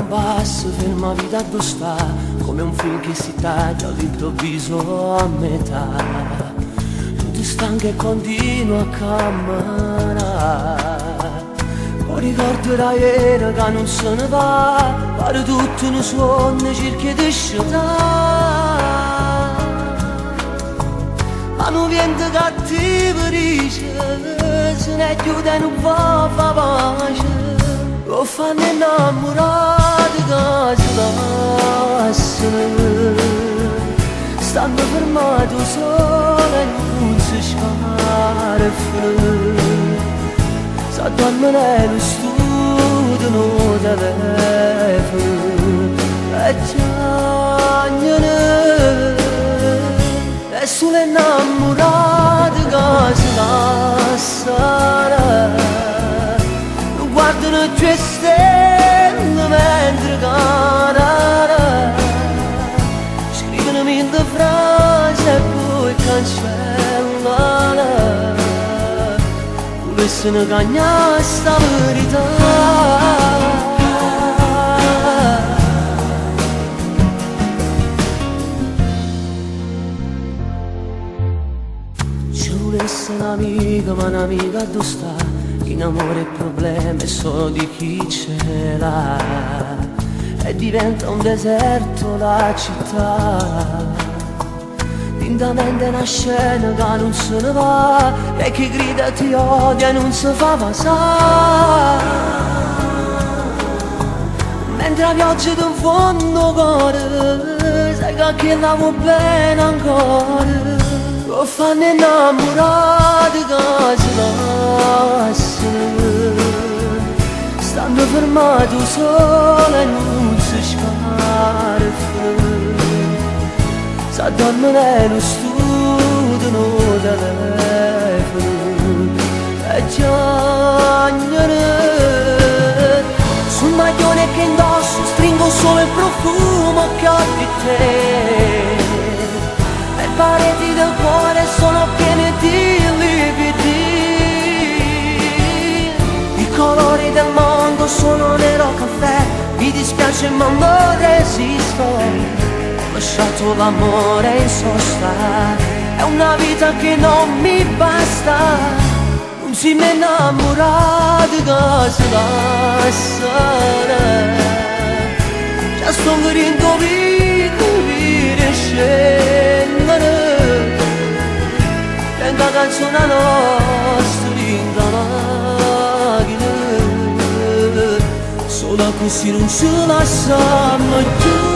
compasso ferma vita dove sta, come un film che si taglia all'improvviso a metà. Tutto stanco e continuo a camminare, poi ricordo da ieri che non se ne va, pare tutto un sogno cerchi di sciatare. Ma non viene cattivo dice, se ne chiude non va fa pace. Lo fanno innamorati che si lasciano, stanno fermati solo e non si scarfano. Se dormono nello studio non telefono e piangono. E solo innamorati che si lasciano, guardano giù e stelle mentre cantano, scrivono mille frasi e poi cancellano, volessero cagnare sta verità. Ci volesse un'amica, ma un'amica dove sta? In amore e problemi solo di chi ce l'ha, e diventa un deserto la città. Lentamente una scena che non se ne va, e chi grida ti odia e non si fa passare. Mentre la pioggia ti fondo cuore, sai che chi la vuoi bene ancora. Lo fanno innamorati che si lasciano, stanno fermati solo e non si scarfano. Se dormono nello studio non telefono e piangono. Sul maglione che indosso stringo solo il profumo che ho di te. Le pareti del cuore sono piene di lividi, i colori del mondo sono nero caffè. Mi dispiace ma non resisto, ho lasciato l'amore in sosta, è una vita che non mi basta. Non si mi innamorati che si lasciano, già sto venendo via scendere, tengo la canzone nostra in la macchina, solo così non ci lasciamo più.